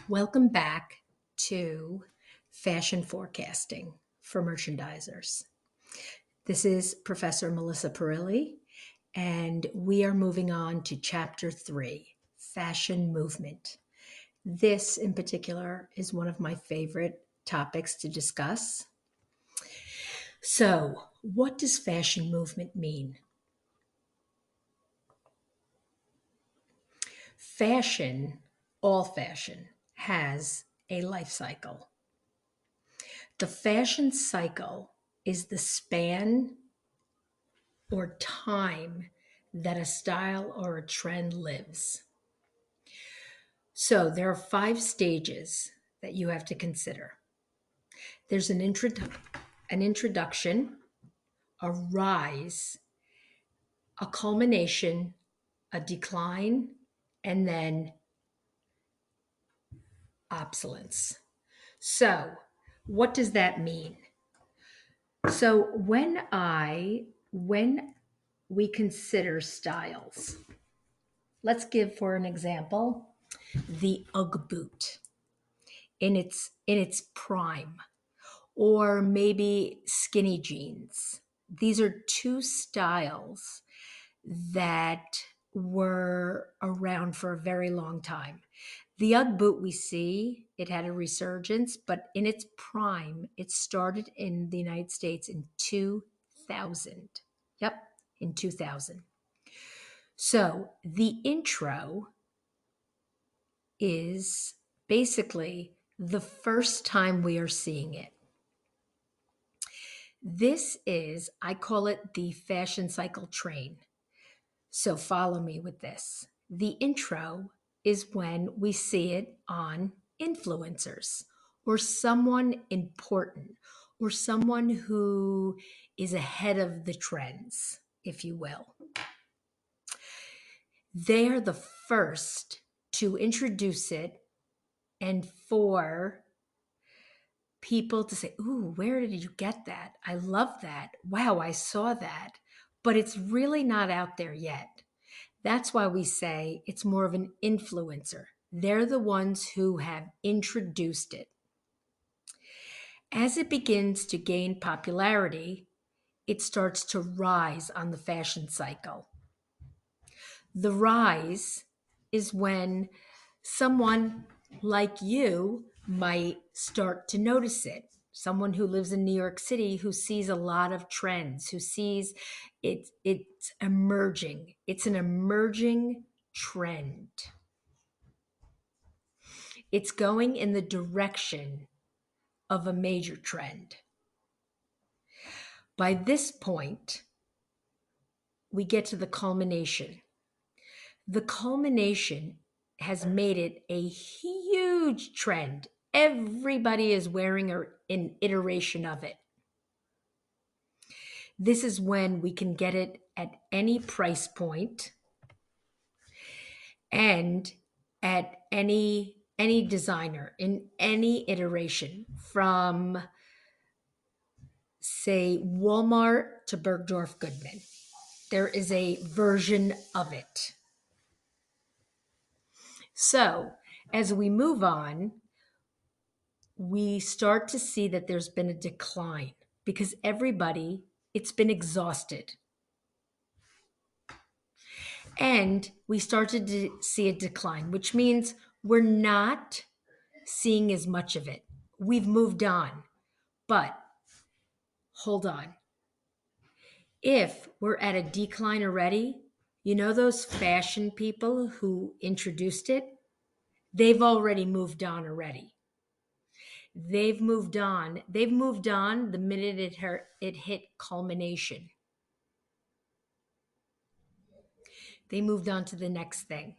Welcome back to Fashion Forecasting for Merchandisers. This is Professor Melissa Perilli, and we are moving on to Chapter 3 Fashion Movement. This, in particular, is one of my favorite topics to discuss. So, what does fashion movement mean? Fashion, all fashion, has a life cycle. The fashion cycle is the span or time that a style or a trend lives. So there are 5 stages that you have to consider. There's an introduction, a rise, a culmination, a decline, and then obsolescence. So, what does that mean? So when we consider styles, let's give for an example the Ugg boot in its prime, or maybe skinny jeans. These are two styles that were around for a very long time. The Ugg boot we see, it had a resurgence, but in its prime, it started in the United States in 2000. Yep, in 2000. So the intro is basically the first time we are seeing it. This is, I call it the fashion cycle train. So follow me with this. The intro is when we see it on influencers or someone important or someone who is ahead of the trends, if you will. They are the first to introduce it and for people to say, "Ooh, where did you get that? I love that. Wow, I saw that." But it's really not out there yet. That's why we say it's more of an influencer. They're the ones who have introduced it. As it begins to gain popularity, it starts to rise on the fashion cycle. The rise is when someone like you might start to notice it. Someone who lives in New York City who sees a lot of trends, who sees it's emerging. It's an emerging trend. It's going in the direction of a major trend. By this point, we get to the culmination. The culmination has made it a huge trend. Everybody is wearing an iteration of it. This is when we can get it at any price point and at any designer in any iteration, from say Walmart to Bergdorf Goodman. There is a version of it. So, as we move on, we start to see that there's been a decline because it's been exhausted. And we started to see a decline, which means we're not seeing as much of it. We've moved on. But hold on. If we're at a decline already, you know those fashion people who introduced it? They've already moved on already. They've moved on. They've moved on the minute it hit culmination. They moved on to the next thing.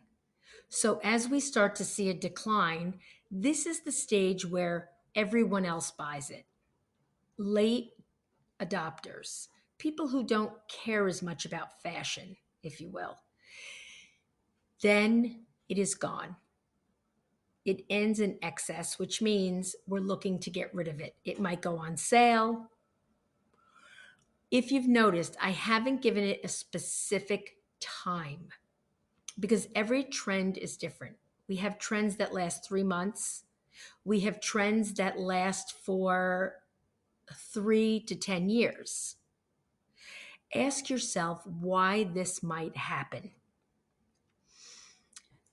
So as we start to see a decline, this is the stage where everyone else buys it. Late adopters, people who don't care as much about fashion, if you will. Then it is gone. It ends in excess, which means we're looking to get rid of it. It might go on sale. If you've noticed, I haven't given it a specific time because every trend is different. We have trends that last 3 months. We have trends that last for 3 to 10 years. Ask yourself why this might happen.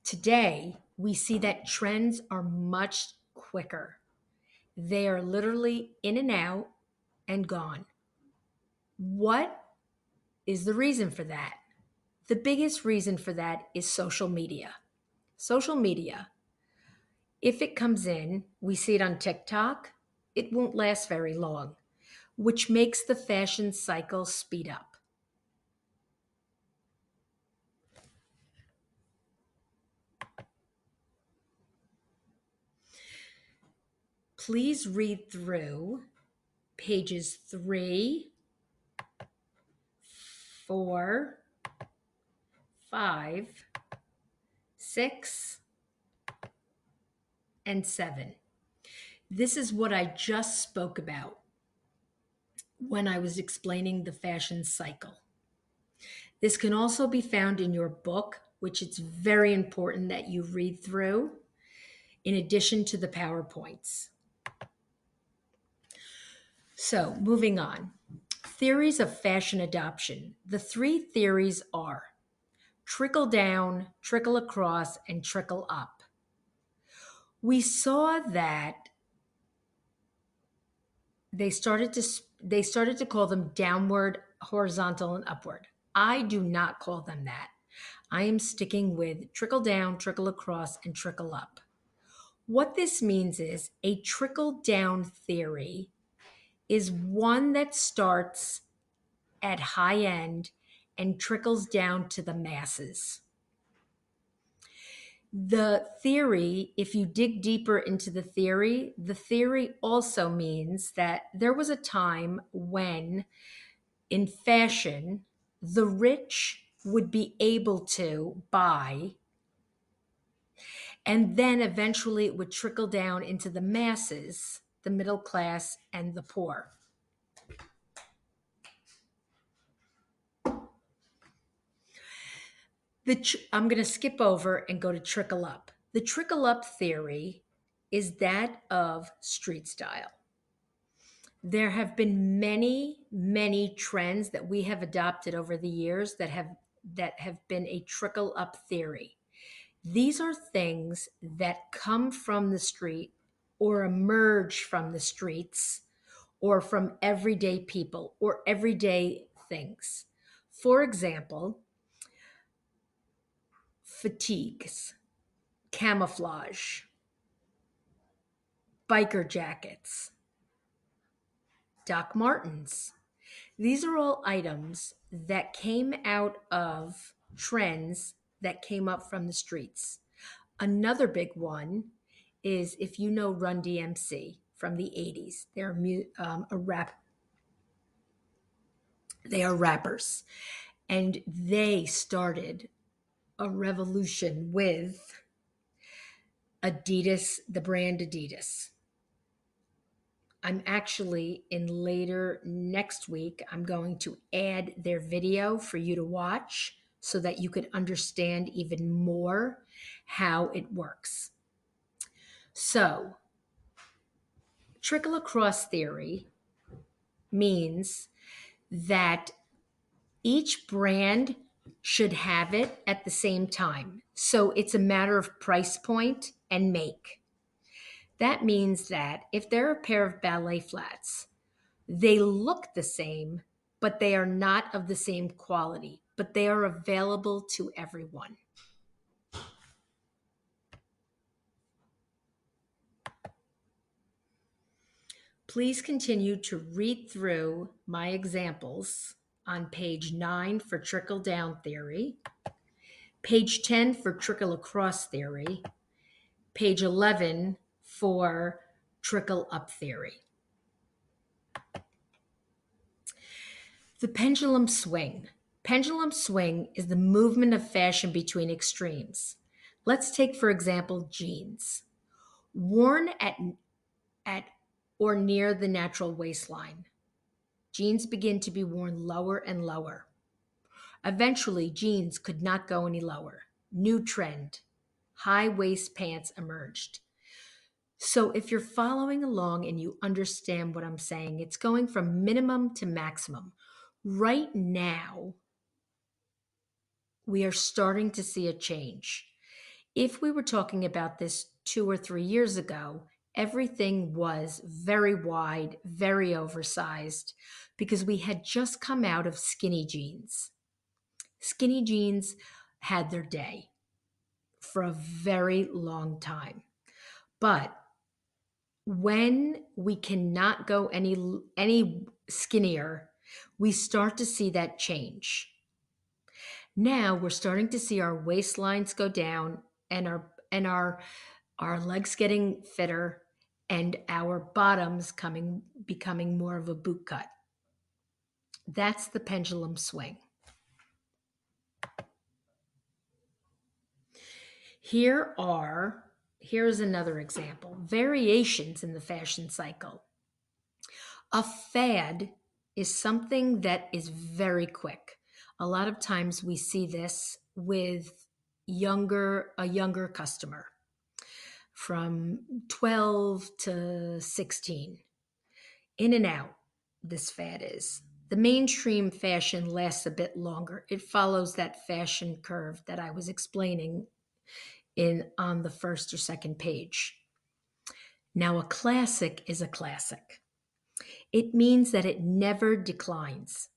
Today, we see that trends are much quicker. They are literally in and out and gone. What is the reason for that? The biggest reason for that is social media. Social media, if it comes in, we see it on TikTok, it won't last very long, which makes the fashion cycle speed up. Please read through pages 3, 4, 5, 6, and 7. This is what I just spoke about when I was explaining the fashion cycle. This can also be found in your book, which it's very important that you read through, in addition to the PowerPoints. So, moving on. Theories of fashion adoption. The 3 theories are trickle down, trickle across, and trickle up. We saw that they started to call them downward, horizontal, and upward. I do not call them that. I am sticking with trickle down, trickle across, and trickle up. What this means is a trickle down theory is one that starts at high end and trickles down to the masses. The theory, if you dig deeper into the theory also means that there was a time when in fashion, the rich would be able to buy, and then eventually it would trickle down into the masses, the middle class, and the poor. I'm going to skip over and go to trickle up. The trickle up theory is that of street style. There have been many, many trends that we have adopted over the years that have been a trickle up theory. These are things that come from the street or emerge from the streets or from everyday people or everyday things. For example, fatigues, camouflage, biker jackets, Doc Martens. These are all items that came out of trends that came up from the streets. Another big one is if you know Run DMC from the 80s. They are rappers. And they started a revolution with Adidas, the brand Adidas. I'm actually later next week, I'm going to add their video for you to watch so that you could understand even more how it works. So, trickle across theory means that each brand should have it at the same time. So it's a matter of price point and make. That means that if there are a pair of ballet flats, they look the same, but they are not of the same quality, but they are available to everyone. Please continue to read through my examples on page 9 for trickle down theory, page 10 for trickle across theory, page 11 for trickle up theory. The pendulum swing. Pendulum swing is the movement of fashion between extremes. Let's take, for example, jeans. Worn at or near the natural waistline, jeans begin to be worn lower and lower. Eventually, jeans could not go any lower. New trend, high waist pants emerged. So if you're following along and you understand what I'm saying, it's going from minimum to maximum. Right now, we are starting to see a change. If we were talking about this 2 or 3 years ago, everything was very wide, very oversized, because we had just come out of skinny jeans. Skinny jeans had their day for a very long time. But when we cannot go any skinnier, we start to see that change. Now we're starting to see our waistlines go down and our legs getting fitter and our bottoms becoming more of a boot cut. That's the pendulum swing. Here's another example. Variations in the fashion cycle. A fad is something that is very quick. A lot of times we see this with a younger customer from 12 to 16. In and out, this fad is. The mainstream fashion lasts a bit longer. It follows that fashion curve that I was explaining on the first or second page. Now, a classic is a classic. It means that it never declines.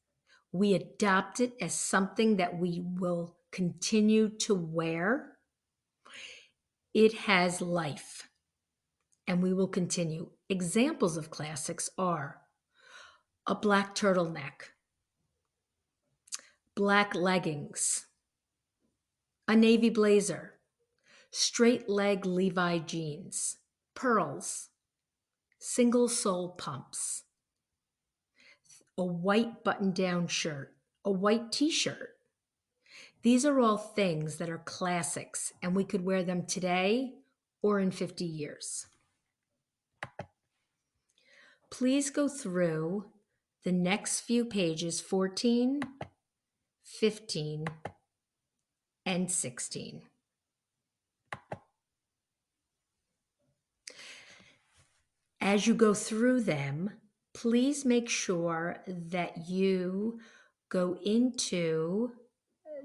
We adopt it as something that we will continue to wear. It has life, and we will continue. Examples of classics are a black turtleneck, black leggings, a navy blazer, straight leg Levi jeans, pearls, single sole pumps, a white button down shirt, a white t-shirt. These are all things that are classics, and we could wear them today or in 50 years. Please go through the next few pages, 14, 15, and 16. As you go through them, please make sure that you go into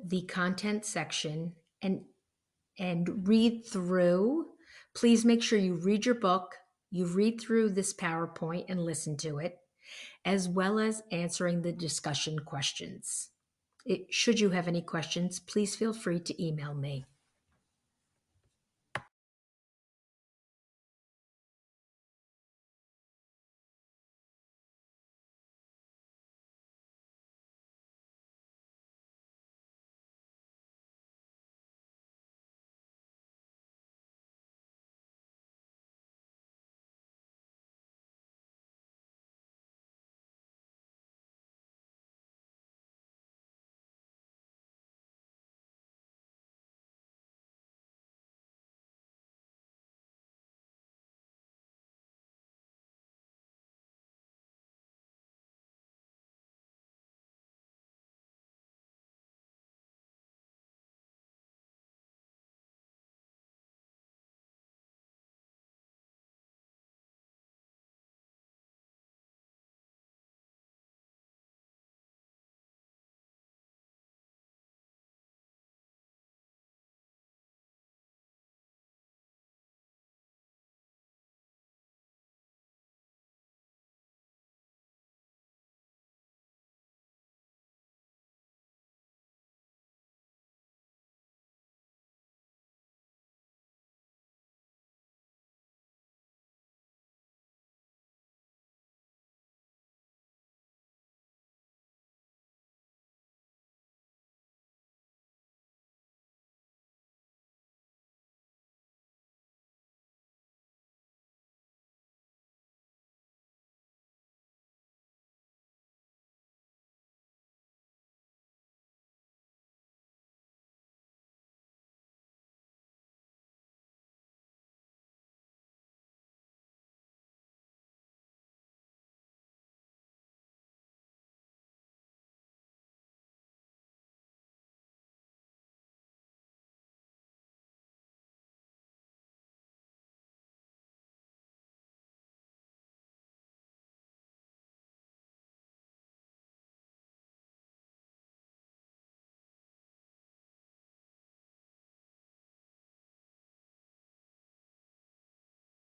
the content section and read through. Please make sure you read your book, you read through this PowerPoint and listen to it, as well as answering the discussion questions. Should you have any questions, please feel free to email me.